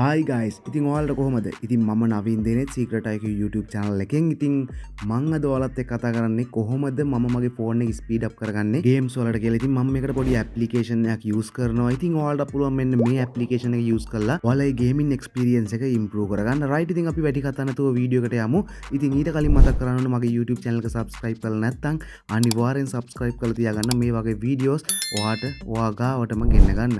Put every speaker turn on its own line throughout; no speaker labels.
Hi guys, ඉතින් ඔයාලට කොහොමද? ඉතින් මම Naveen දෙනෙත් Secret IQ YouTube channel එකෙන්. ඉතින් මම අද ඔයාලත් එක්ක කතා කරන්නේ කොහොමද මම මගේ ෆෝන් එක ස්පීඩ් අප් කරගන්නේ games වලට කියලා. ඉතින් මම මේකට පොඩි application එකක් use කරනවා. ඉතින් ඔයාලට පුළුවන් මෙන්න මේ application එක use කරලා ඔයාලගේ gaming experience එක improve කරගන්න. right ඉතින් අපි වැඩි කතා නැතුව වීඩියෝ එකට යමු. ඉතින් ඊට කලින් මතක් කරන්න ඕනේ මගේ YouTube channel එක subscribe කරලා නැත්නම් අනිවාර්යෙන් subscribe කරලා තියාගන්න. මේ වගේ videos ඔයා ගාවටම ගෙන්න ගන්න.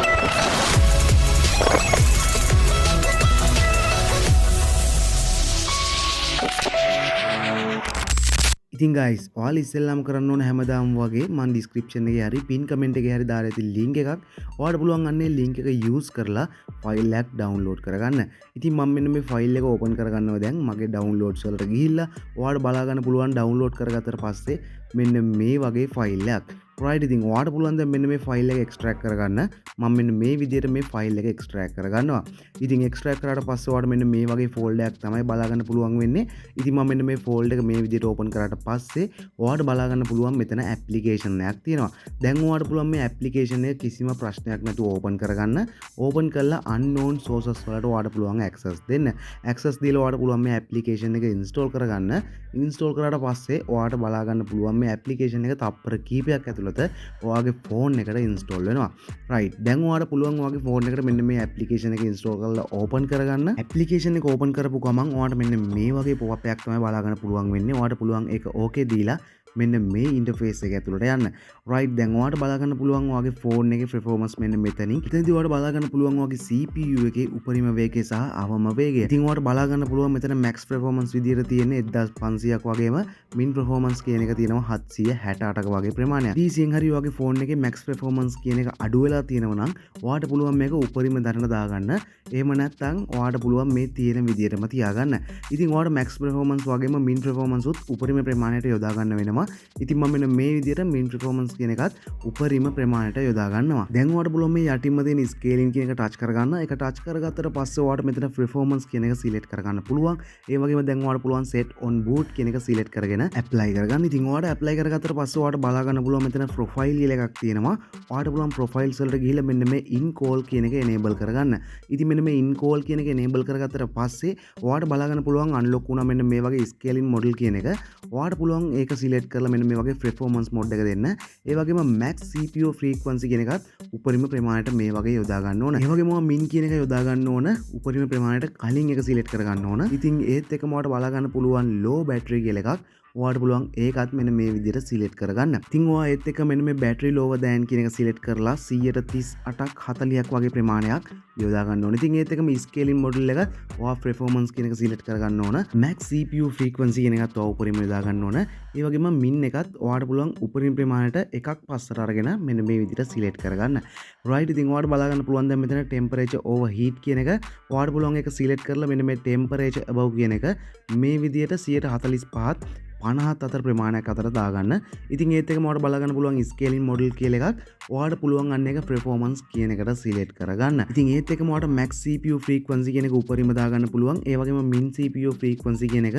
ඉතින් guys ඔයාලා ඉස්සෙල්ලාම කරන්න ඕන හැමදාම වගේ මම description එකේ හරි pin comment එකේ හරි දාලා තියෙන link එකක් ඔයාලට පුළුවන් අන්නේ link එක use කරලා file එකක් download කරගන්න. ඉතින් මම මෙන්න මේ file එක open කරගන්නවා දැන් මගේ downloads වලට ගිහිල්ලා ඔයාලට බලා ගන්න පුළුවන් download කරගත්තට පස්සේ මෙන්න මේ වගේ file එකක්. right ඉතින් ඔයාලට පුළුවන් දැන් මෙන්න මේ file එක extract කරගන්න. මම මෙන්න මේ විදිහට මේ file එක extract කරගන්නවා. ඉතින් extract කරාට පස්සේ ඔයාලට මෙන්න මේ වගේ folder එකක් තමයි බලා ගන්න පුළුවන් වෙන්නේ. ඉතින් මම මෙන්න මේ folder එක මේ විදිහට open කරාට පස්සේ ඔයාලට බලා ගන්න පුළුවන් මෙතන application එකක් තියෙනවා. දැන් ඔයාලට පුළුවන් මේ application එක කිසිම ප්‍රශ්නයක් නැතුව open කරගන්න. open කරලා unknown sources වලට ඔයාලට පුළුවන් access දෙන්න. access දීලා ඔයාලට පුළුවන් මේ application එක install කරගන්න. install කරාට පස්සේ ඔයාලට බලා ගන්න පුළුවන් මේ application එක තප්පර කීපයක් ඇතුළත ඔයාගේ phone එකට install වෙනවා. right දැන් ඔයාලට පුළුවන් ඔයාගේ phone එකට මෙන්න මේ application එක install කරලා open කරගන්න. application එක open කරපු ගමන් ඔයාලට මෙන්න මේ වගේ pop up එකක් තමයි බලා ගන්න පුළුවන් වෙන්නේ. ඔයාලට පුළුවන් ඒක okay දීලා මෙන්න මේ ඉන්ටර්ෆේස් එක ඇතුළට යන්න. right දැන් ඔයාලට බලා ගන්න පුළුවන් ඔයාගේ ෆෝන් එකේ performance මෙන්න මෙතනින්. ඉතින්දී ඔයාලට බලා ගන්න පුළුවන් ඔයාගේ CPU එකේ උපරිම වේගය සහ අවම වේගය. ඉතින් ඔයාලට බලා ගන්න පුළුවන් මෙතන max performance විදියට තියෙන්නේ 1500ක් වගේම min performance කියන එක තියෙනවා 768ක වගේ ප්‍රමාණයක්. PC එකෙන් හරි ඔයාගේ ෆෝන් එකේ max performance කියන එක අඩු වෙලා තියෙනවා නම් ඔයාලට පුළුවන් මේක උපරිම දරන දාගන්න. එහෙම නැත්නම් ඔයාලට පුළුවන් මේ තියෙන විදියටම තියාගන්න. ඉතින් ඔයාලට max performance වගේම min performance උත් උපරිම ප්‍රමාණයට යොදා ගන්න වෙනවා. ඉතින් මම මෙන්න මේ විදිහට min performance කියන එකත් උපරිම ප්‍රමාණයට යොදා ගන්නවා. දැන් ඔයාලට පුළුවන් මේ යටින්ම තියෙන scaling කියන එක touch කරගන්න. ඒක touch කරගත්තට පස්සේ ඔයාලට මෙතන performance කියන එක select කරගන්න පුළුවන්. ඒ වගේම දැන් ඔයාලට පුළුවන් set on boot කියන එක select කරගෙන apply කරගන්න. ඉතින් ඔයාලට apply කරගත්තට පස්සේ ඔයාලට බලා ගන්න පුළුවන් මෙතන profile කියලා එකක් තියෙනවා. ඔයාලට පුළුවන් profiles වලට ගිහිල්ලා මෙන්න මේ in call කියන එක enable කරගන්න. ඉතින් මෙන්න මේ in call කියන එක enable කරගත්තට පස්සේ ඔයාලට බලා ගන්න පුළුවන් unlock වුණා මෙන්න මේ වගේ scaling model කියන එක. ඔයාලට පුළුවන් ඒක select කරලා මෙන්න මේ වගේ performance mode එක දෙන්න. ඒ වගේම max CPU frequency කියන එකත් උපරිම ප්‍රමාණයට මේ වගේ යොදා ගන්න ඕන. ඒ වගේම min කියන එක යොදා ගන්න ඕන උපරිම ප්‍රමාණයට කලින් එක select කර ගන්න ඕන. ඉතින් ඒත් එකම ඔයාලට බලා ගන්න පුළුවන් low battery කියලා එකක්. ඔයාලට පුළුවන් ඒකත් මෙන්න මේ විදිහට select කරගන්න. ඉතින් ඔයා ඒත් එක මෙන්න මේ battery lower than කියන එක select කරලා 138ක් 40ක් වගේ ප්‍රමාණයක් යොදා ගන්න ඕනේ. ඉතින් ඒත් එකම scaling model එක ඔයා performance කියන එක select කරගන්න ඕන. max CPU frequency කියන එකත් ඔයා උපරිම යොදා ගන්න ඕන. ඒ වගේම min එකත් ඔයාලට පුළුවන් උපරිම ප්‍රමාණයට එකක් පස්සට අරගෙන මෙන්න මේ විදිහට select කරගන්න. right ඉතින් ඔයාලට බලා ගන්න පුළුවන් දැන් මෙතන temperature overheat කියන එක ඔයාලට පුළුවන් ඒක select කරලා මෙන්න මේ temperature above කියන එක මේ විදිහට 145ත් 50 අතර ප්‍රමාණයක් අතර දාගන්න. ඉතින් ඒත් එකම ඔයාලට බලා ගන්න පුළුවන් scaling model කියලා එකක් ඔයාලට පුළුවන් අන්න එක performance කියන එකට select කරගන්න. ඉතින් ඒත් එකම ඔයාලට max CPU frequency කියන එක උපරිම දාගන්න පුළුවන්. ඒ වගේම min CPU frequency කියන එක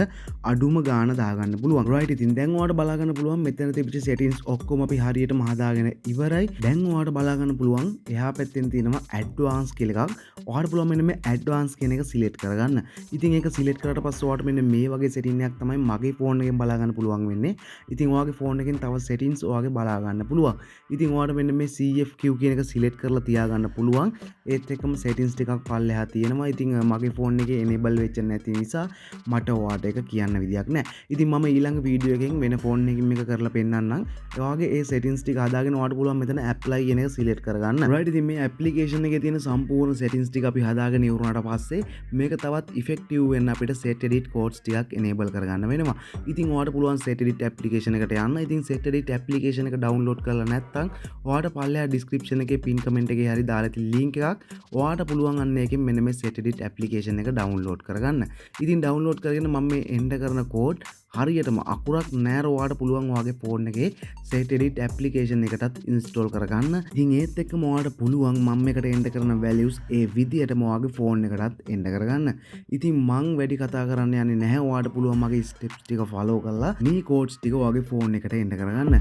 අඩුම ගාන දාගන්න පුළුවන්. right ඉතින් දැන් ඔයාලට බලා ගන්න පුළුවන් මෙතන තිබිච්ච settings ඔක්කොම අපි හරියටම හදාගෙන ඉවරයි. දැන් ඔයාලට බලා ගන්න පුළුවන් එහා පැත්තෙන් තියෙනවා advanced කියලා එකක්. ඔයාලට පුළුවන් මෙන්න මේ advanced කියන එක select කරගන්න. ඉතින් ඒක select කරාට පස්සේ ඔයාලට මෙන්න මේ වගේ setting එකක් තමයි මගේ phone එකෙන් බලා ගන්න පුළුවන් වෙන්නේ. ඉතින් ඔයාගේ phone එකෙන් තව settings ඔයාගේ බලා ගන්න පුළුවන්. ඉතින් ඔයාලට මෙන්න මේ CFQ කියන එක select කරලා තියා ගන්න පුළුවන්. ඒත් එක්කම settings ටිකක් පල්ලෙහා තියෙනවා. ඉතින් මගේ phone එකේ enable වෙච්ච නැති නිසා මට ඔයාලට ඒක කියන්න විදියක් නැහැ. ඉතින් මම ඊළඟ වීඩියෝ එකෙන් වෙන phone එකකින් මේක කරලා පෙන්නන්නම්. ඔයාගේ ඒ settings ටික හදාගෙන ඔයාලට පුළුවන් මෙතන apply කියන එක select කරගන්න. right ඉතින් මේ application එකේ තියෙන සම්පූර්ණ settings ටික අපි හදාගෙන ඉවරනාට පස්සේ මේක තවත් effective වෙන්න අපිට set edit codes ටිකක් enable කරගන්න වෙනවා. ඉතින් ඔයාලට පුළුවන් set edit application එකට යන්න. ඉතින් set edit application එක download කරලා නැත්නම් ඔයාලට පල්ලෙහා description එකේ pin comment එකේ හරි දාලා තියෙන link එකක් ඔයාලට පුළුවන් අන්න එකෙන් මෙන්න මේ set edit application එක download කරගන්න. ඉතින් download කරගෙන මම මේ enter කරන code හරියටම අකුරක් නෑර ඔයාලට පුළුවන් ඔයාගේ phone එකේ set edit application එකටත් install කරගන්න. ඉතින් ඒත් එක්කම ඔයාලට පුළුවන් මම එකට enter කරන values ඒ විදියටම ඔයාගේ phone එකටත් enter කරගන්න. ඉතින් මං වැඩි කතා කරන්න යන්නේ නැහැ. ඔයාලට පුළුවන් මගේ steps ටික follow කරලා මේ codes ටික ඔයාගේ phone එකට enter කරගන්න.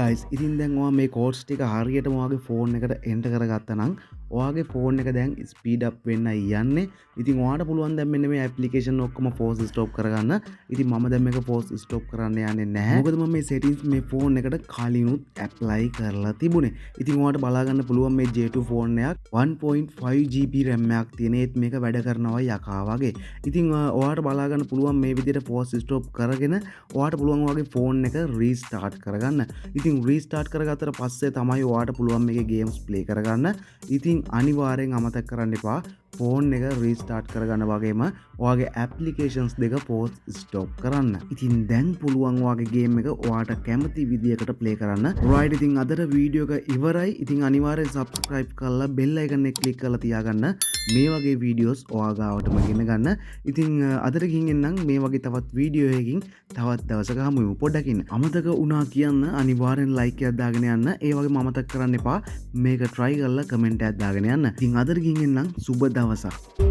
ගයිස් ඉතින් දැන්වා මේ කෝඩ්ස් ටික හරියටම ඔයාගේ ෆෝන් එකට එන්ටර් කරගත්තා නම් ඔයාගේ ෆෝන් එක දැන් ස්පීඩ් අප් වෙන්නයි යන්නේ. ඉතින් ඔයාට පුළුවන් දැන් මෙන්න මේ ඇප්ලිකේෂන් ඔක්කොම ෆෝස් ස්ටොප් කරගන්න. ඉතින් මම දැන් මේක ෆෝස් ස්ටොප් කරන්න යන්නේ නැහැ. මොකද මම මේ සෙටින්ග්ස් මේ ෆෝන් එකට කලිනුත් ඇප්ලයි කරලා තිබුණේ. ඉතින් ඔයාට බලා ගන්න පුළුවන් මේ J2 ෆෝන් එකක් 1.5 GB RAM එකක් තියෙන. ඒත් මේක වැඩ කරනවා යකා වගේ. ඉතින් ඔයාට බලා ගන්න පුළුවන් මේ විදිහට ෆෝස් ස්ටොප් කරගෙන ඔයාට පුළුවන් ඔයාගේ ෆෝන් එක රීස්ටාර්ට් කරගන්න. ඉතින් රීස්ටාර්ට් කරගත්තට පස්සේ තමයි ඔයාට පුළුවන් මේකේ ගේම්ස් ප්ලේ කරගන්න. ඉතින් අනිවාර්යෙන් අමතක කරන්න එපා ෆෝන් එක රීස්ටාර්ට් කරගන්න වගේම ඔයාගේ ඇප්ලිකේෂන්ස් දෙක ෆෝස් ස්ටොප් කරන්න. ඉතින් දැන් පුළුවන් ඔයාගේ ගේම් එක ඔයාට කැමති විදියකට ප්ලේ කරන්න. රයිට් ඉතින් අදට වීඩියෝ එක ඉවරයි. ඉතින් අනිවාර්යෙන් subscribe කරලා bell icon එක click කරලා තියාගන්න. මේ වගේ වීඩියෝස් ඔයා ගාවටම ගෙන ගන්න. ඉතින් අදට ගිහින් එන්නම් මේ වගේ තවත් වීඩියෝ එකකින් තවත් දවසක හමුවෙමු. පොඩ්ඩකින් අමතක වුණා කියන්න අනිවාර්යෙන් like එකක් දාගෙන යන්න. ඒ වගේම අමතක කරන්න එපා මේක try කරලා comment එකක් දාගෙන යන්න. ඉතින් අදට ගිහින් එන්නම් සුබ දවසක්.